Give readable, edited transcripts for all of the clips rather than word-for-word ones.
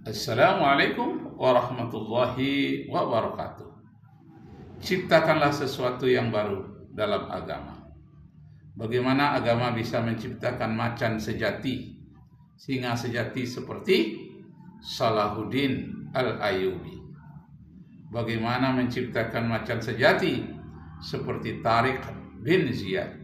Assalamualaikum warahmatullahi wabarakatuh. Ciptakanlah sesuatu yang baru dalam agama. Bagaimana agama bisa menciptakan macan sejati, singa sejati seperti Salahuddin Al-Ayyubi? Bagaimana menciptakan macan sejati seperti Tariq bin Ziyad?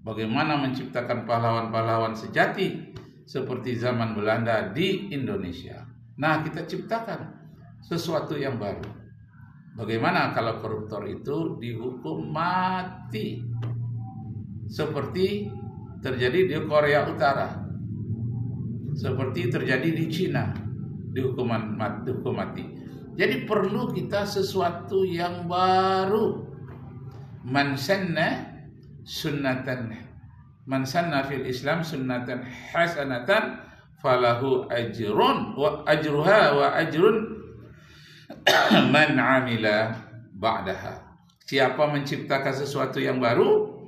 Bagaimana menciptakan pahlawan-pahlawan sejati seperti zaman Belanda di Indonesia? Nah, kita ciptakan sesuatu yang baru. Bagaimana kalau koruptor itu dihukum mati seperti terjadi di Korea Utara, seperti terjadi di Cina, dihukum mati. Jadi perlu kita sesuatu yang baru. Man sanna fil Islam sunnatan hasanatan falahu ajrun wa ajruha wa ajrun man amila ba'daha. Siapa menciptakan sesuatu yang baru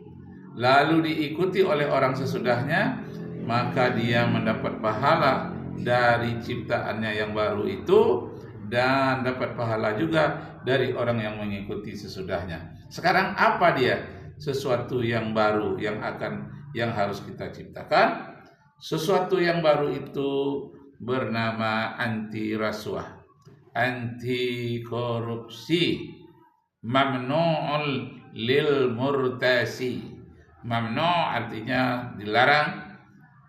lalu diikuti oleh orang sesudahnya, maka dia mendapat pahala dari ciptaannya yang baru itu dan dapat pahala juga dari orang yang mengikuti sesudahnya. Sekarang apa dia? Sesuatu yang baru yang harus kita ciptakan. Sesuatu yang baru itu bernama anti rasuah, anti korupsi, mamnu'ul lil murtasi. Mamnu artinya dilarang,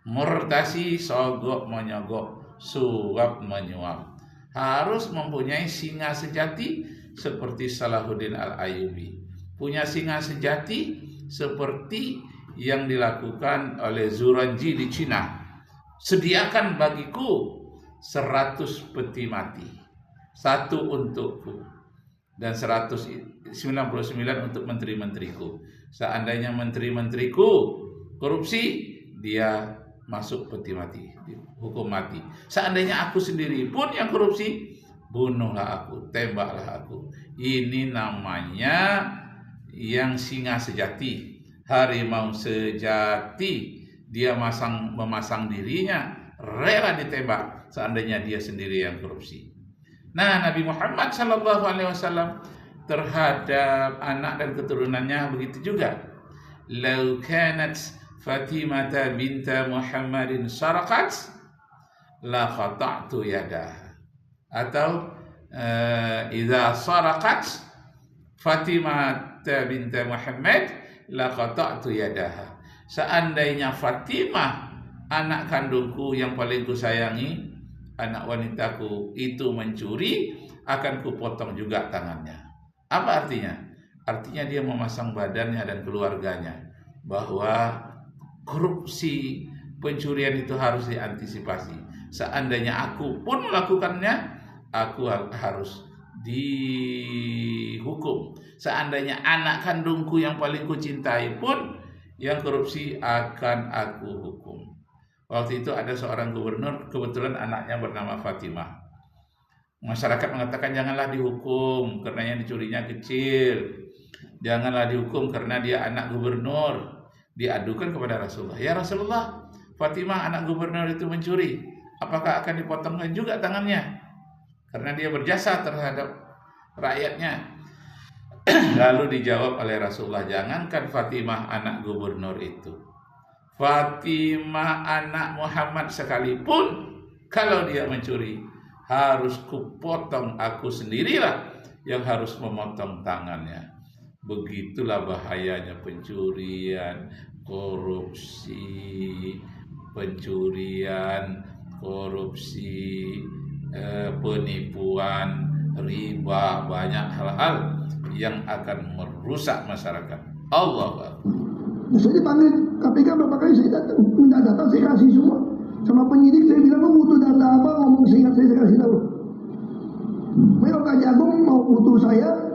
murtasi sogok menyogok, suap menyuap. Harus mempunyai singa sejati seperti Salahuddin Al-Ayyubi. Punya singa sejati seperti yang dilakukan oleh Zuranji di Cina. Sediakan bagiku 100 peti mati, 1 untukku dan 199 untuk menteri-menteriku. Seandainya menteri-menteriku korupsi, dia masuk peti mati, hukum mati. Seandainya aku sendiri pun yang korupsi, bunuhlah aku, tembaklah aku. Ini namanya yang singa sejati, harimau sejati. Dia memasang dirinya, rela ditembak seandainya dia sendiri yang korupsi. Nah, Nabi Muhammad SAW terhadap anak dan keturunannya begitu juga. Lau kanat Fatimah binta Muhammadin saraqat la qata'tu yadaha. Atau idza saraqat Fatimah binta Muhammad la qata'tu yadaha. Seandainya Fatimah, anak kandungku yang paling kusayangi, anak wanitaku itu mencuri, akan kupotong juga tangannya. Apa artinya? Artinya dia memasang badannya dan keluarganya bahwa korupsi, pencurian itu harus diantisipasi. Seandainya aku pun melakukannya, aku harus dihukum. Seandainya anak kandungku yang paling kucintai pun yang korupsi, akan aku hukum. Waktu itu ada seorang gubernur, kebetulan anaknya bernama Fatimah. Masyarakat mengatakan janganlah dihukum karena yang dicurinya kecil. Janganlah dihukum karena dia anak gubernur. Diadukan kepada Rasulullah. Ya Rasulullah, Fatimah anak gubernur itu mencuri. Apakah akan dipotongkan juga tangannya? Karena dia berjasa terhadap rakyatnya. Lalu dijawab oleh Rasulullah, jangankan Fatimah anak gubernur itu, Fatimah anak Muhammad sekalipun, kalau dia mencuri, harus kupotong, aku sendirilah yang harus memotong tangannya. Begitulah bahayanya pencurian, korupsi, penipuan, riba, banyak hal-hal yang akan merusak masyarakat. Allah. Saya dipanggil KPK berapa kali, saya minta data, saya kasih semua. Sama penyidik saya bilang, mau butuh data apa, ngomong singkat saya kasih tahu. Kalau Kak Jagung mau butuh saya,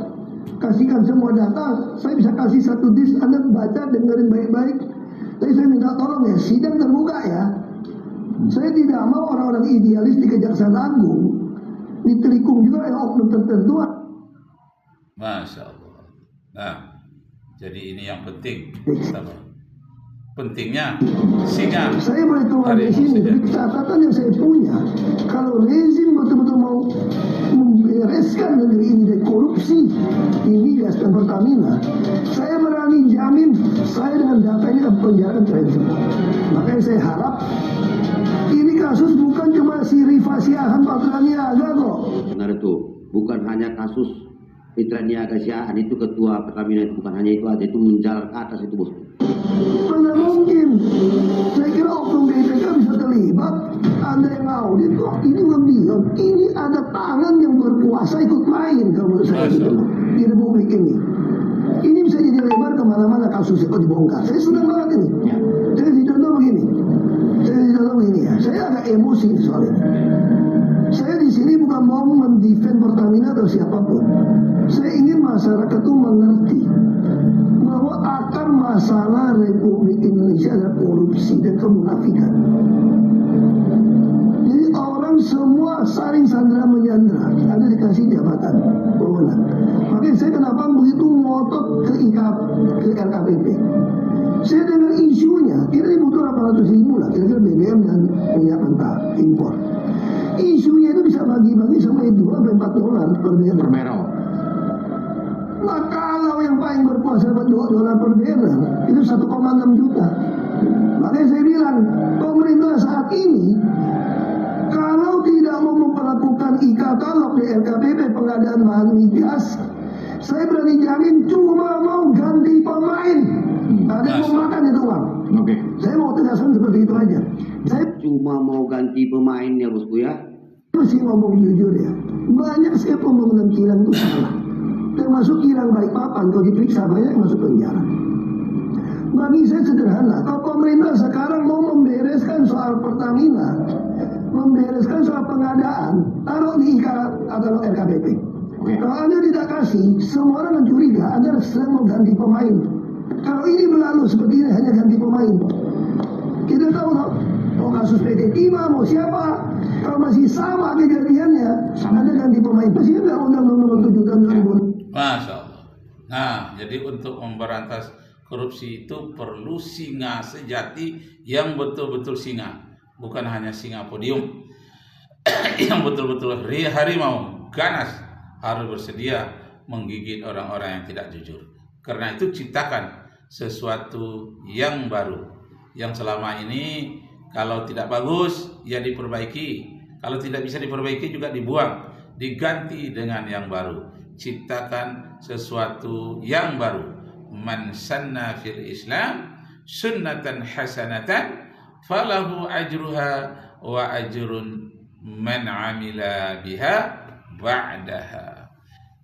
kasihkan semua data, saya bisa kasih 1 disk, Anda baca, dengerin baik-baik. Tapi saya minta tolong ya, sidang terbuka ya. Saya tidak mau orang-orang idealis di Kejaksaan Agung ditelikung juga oleh oknum tertentu. Masya Allah. Nah, jadi ini yang penting. Pentingnya singa. Saya boleh tuang di sini, dari catatan yang saya punya, kalau kalau rezim betul-betul mau membereskan negeri ini dari korupsi di migas dan Pertamina, saya berani jamin saya dengan data ini akan penjarakan kalian semua. Makanya saya harap ini kasus bukan cuma si Rifa Siahaan Patra Niaga kok. Benar itu, bukan hanya kasus Pitra Niaga Siahaan itu ketua Pertamina itu, bukan hanya itu aja, itu menjalar ke atas itu bos. Mana mungkin? Saya kira oknum BPK bisa terlibat. Ada yang audit kok. Ini lebih. Ini ada tangan yang berkuasa ikut main kalau menurut saya gitu loh, di Republik ini. Ini bisa jadi lebar kemana-mana kasusnya kok dibongkar. Saya senang banget ini. Saya kasih contoh begini. Saya agak emosi soal ini. Saya di sini bukan mau mendefend Pertamina atau siapapun. Saya ingin masyarakat itu mengerti bahwa akar masalah Republik Indonesia adalah korupsi dan kemunafikan. Jadi orang semua saling sandera menyandera, ada dikasih jabatan wewenang. Makanya saya kenapa begitu ngotot ke LKPP. Saya dengar isunya, kira butuh 800.000 lah, kira-kira BBM dan minyak mentah impor. Isunya itu bisa bagi-bagi sampai $2-4 per barrel. Nah kalau yang paling berkuasa dapat $2 per barrel, itu 1,6 juta. Makanya saya bilang, pemerintah saat ini kalau tidak mau memperlakukan e-katalog di LKPP pengadaan bahan migas, saya berani jamin cuma mau ganti pemain. Ada yang mau makan itu uang. Oke. Saya mau tegaskan seperti itu aja. Saya Cuma mau ganti pemain ya bosku ya. masih ngomong jujur ya. Banyak saya pembangunan kilang itu salah. Termasuk kilang Balikpapan, kalau diperiksa banyak yang masuk penjara. Bagi saya sederhana, kalau pemerintah sekarang mau membereskan soal Pertamina, membereskan soal pengadaan, taruh di katalog LKPP. Kalau Anda tidak kasih, semua orang akan curiga Anda sedang mau ganti pemain. Kalau ini berlalu seperti ini hanya ganti pemain. Kita tahu loh, mau kasus PT Timah, mau siapa, kalau masih sama kejadiannya, Anda ganti pemain. Pasti nggak undang-undang nomor 7 tahun 2000. Masya Allah. Nah, jadi untuk memberantas korupsi itu perlu singa sejati yang betul-betul singa, bukan hanya singa podium. Yang betul-betul harimau ganas, harus bersedia menggigit orang-orang yang tidak jujur. Karena itu ciptakan sesuatu yang baru, yang selama ini kalau tidak bagus ya diperbaiki, kalau tidak bisa diperbaiki juga dibuang, diganti dengan yang baru. Ciptakan sesuatu yang baru. Man sanna fil Islam sunnatan hasanatan falahu ajruha wa ajrun man amila biha ba'daha.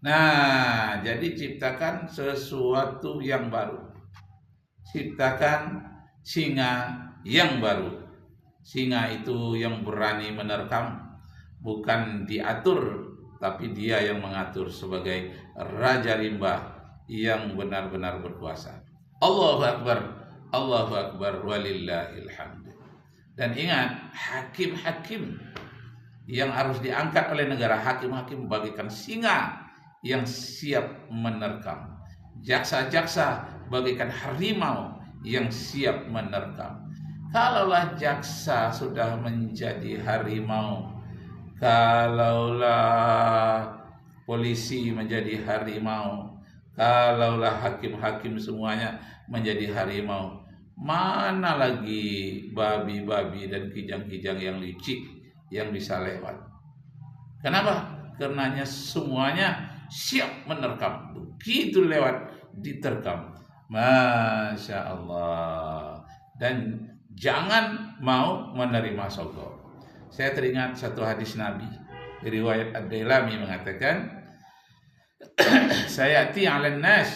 Nah, jadi ciptakan sesuatu yang baru. Ciptakan singa yang baru. Singa itu yang berani menerkam, bukan diatur, tapi dia yang mengatur sebagai raja rimba yang benar-benar berkuasa. Allahu Akbar, Allahu Akbar, walillahil hamd. Dan ingat, hakim-hakim yang harus diangkat oleh negara, hakim-hakim bagaikan singa yang siap menerkam. Jaksa-jaksa bagaikan harimau yang siap menerkam. Kalaulah jaksa sudah menjadi harimau, kalaulah polisi menjadi harimau, kalaulah hakim-hakim semuanya menjadi harimau, mana lagi babi-babi dan kijang-kijang yang licik yang bisa lewat? Kenapa? Karenanya semuanya siap menerkam. Begitu lewat diterkam. Masya Allah. Dan jangan mau menerima sogok. Saya teringat satu hadis Nabi, riwayat Ad-Dailami mengatakan, sayati 'alan nas,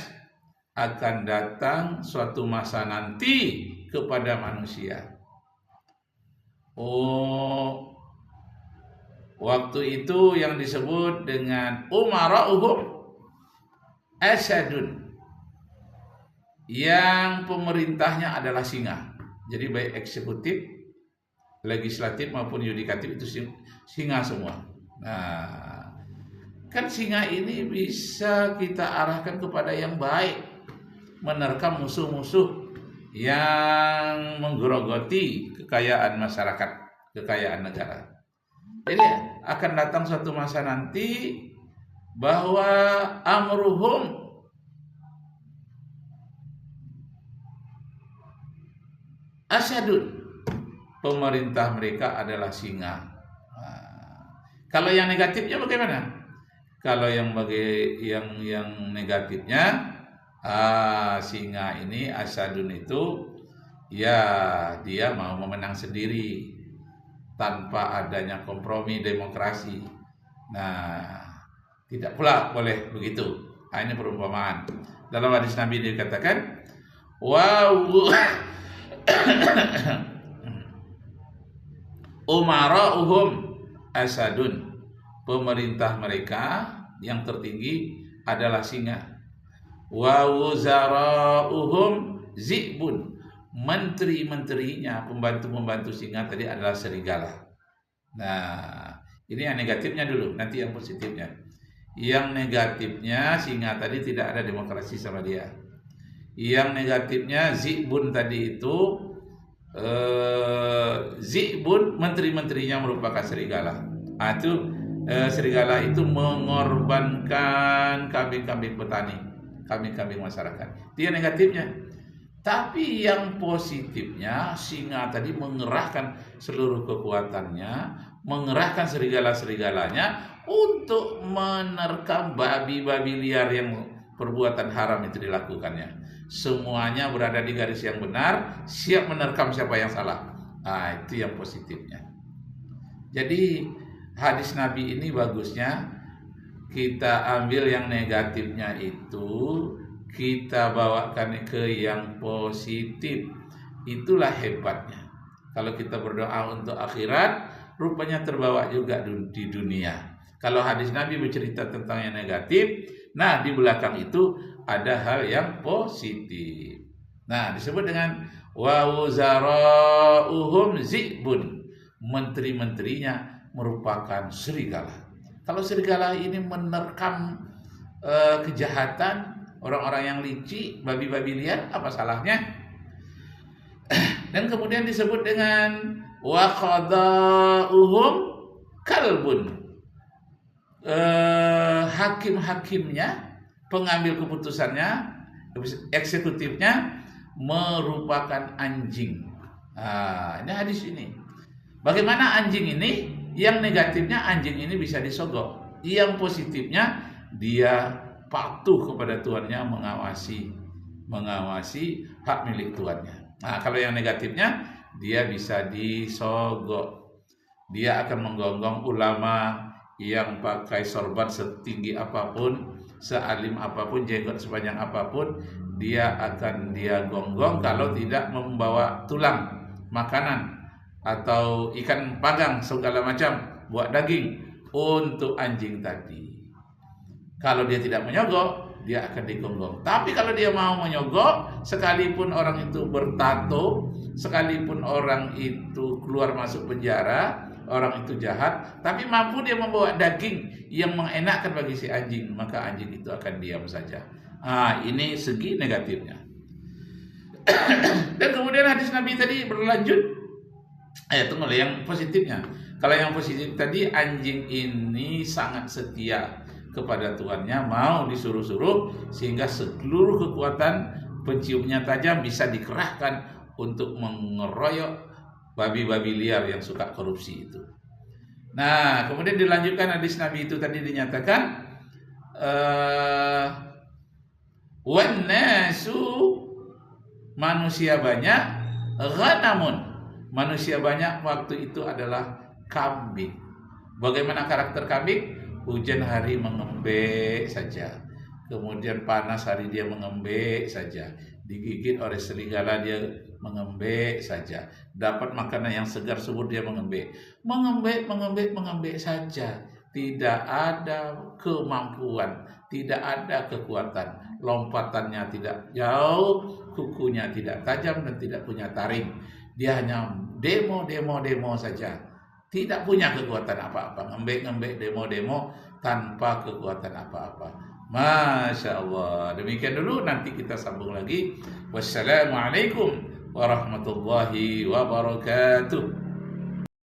akan datang suatu masa nanti kepada manusia. Waktu itu yang disebut dengan umara'uhum asadun, yang pemerintahnya adalah singa. Jadi baik eksekutif, legislatif maupun yudikatif itu singa semua. Nah, kan singa ini bisa kita arahkan kepada yang baik, menerkam musuh-musuh yang menggerogoti kekayaan masyarakat, kekayaan negara. Jadi akan datang suatu masa nanti bahwa amruhum asyadun, pemerintah mereka adalah singa. Kalau yang negatifnya bagaimana? Kalau yang negatifnya, singa ini asyadun itu ya dia mau memenang sendiri tanpa adanya kompromi demokrasi. Nah, tidak pula boleh begitu. Ini perumpamaan. Dalam hadis Nabi dikatakan, wow, umara'uhum asadun, pemerintah mereka yang tertinggi adalah singa. Wa wuzara'uhum zi'bun, menteri-menterinya, pembantu-pembantu singa tadi adalah serigala. Nah, ini yang negatifnya dulu, nanti yang positifnya. Yang negatifnya singa tadi tidak ada demokrasi sama dia. Yang negatifnya zi'bun tadi itu zi'bun, menteri-menterinya merupakan serigala. Serigala itu mengorbankan kambing-kambing petani, kambing-kambing masyarakat. Dia negatifnya. Tapi yang positifnya, singa tadi mengerahkan seluruh kekuatannya, mengerahkan serigala-serigalanya untuk menerkam babi-babi liar yang perbuatan haram itu dilakukannya. Semuanya berada di garis yang benar, siap menerkam siapa yang salah. Itu yang positifnya. Jadi hadis Nabi ini bagusnya kita ambil yang negatifnya itu, kita bawakan ke yang positif. Itulah hebatnya. Kalau kita berdoa untuk akhirat, rupanya terbawa juga di dunia. Kalau hadis Nabi bercerita tentang yang negatif, nah di belakang itu ada hal yang positif. Nah, disebut dengan wa wuzara'uhum zi'bun, menteri-menterinya merupakan serigala. Kalau serigala ini menerkam kejahatan, orang-orang yang licik, babi-babi liar, apa salahnya? Dan kemudian disebut dengan wa qada'uhum kalbun, hakim-hakimnya, pengambil keputusannya, eksekutifnya merupakan anjing. Ini hadis ini. Bagaimana anjing ini? Yang negatifnya anjing ini bisa disogok. Yang positifnya dia patuh kepada tuannya, mengawasi hak milik tuannya. Nah, kalau yang negatifnya dia bisa disogok. Dia akan menggonggong ulama yang pakai sorban setinggi apapun, sealim apapun, jenggot sepanjang apapun, dia gonggong kalau tidak membawa tulang makanan atau ikan panggang segala macam buat daging untuk anjing tadi. Kalau dia tidak menyogok, dia akan digonggong. Tapi kalau dia mau menyogok, sekalipun orang itu bertato, sekalipun orang itu keluar masuk penjara, orang itu jahat, tapi mampu dia membawa daging yang mengenakkan bagi si anjing, maka anjing itu akan diam saja. Ini segi negatifnya. Dan kemudian hadis Nabi tadi berlanjut, tunggu yang positifnya. Kalau yang positif tadi, anjing ini sangat setia kepada tuannya, mau disuruh-suruh, sehingga seluruh kekuatan penciumnya tajam bisa dikerahkan untuk mengeroyok babi-babi liar yang suka korupsi itu. Nah, kemudian dilanjutkan hadis Nabi itu tadi dinyatakan wan nasu, manusia banyak, ghanamun, manusia banyak waktu itu adalah kambing. Bagaimana karakter kambing? Hujan hari mengembek saja, kemudian panas hari dia mengembek saja, digigit oleh serigala dia mengembek saja, dapat makanan yang segar subur dia mengembek saja. Tidak ada kemampuan, tidak ada kekuatan, lompatannya tidak jauh, kukunya tidak tajam dan tidak punya taring. Dia hanya demo saja, tidak punya kekuatan apa-apa, ngembek demo tanpa kekuatan apa-apa. Masya Allah. Demikian dulu, nanti kita sambung lagi. Wassalamualaikum warahmatullahi wabarakatuh.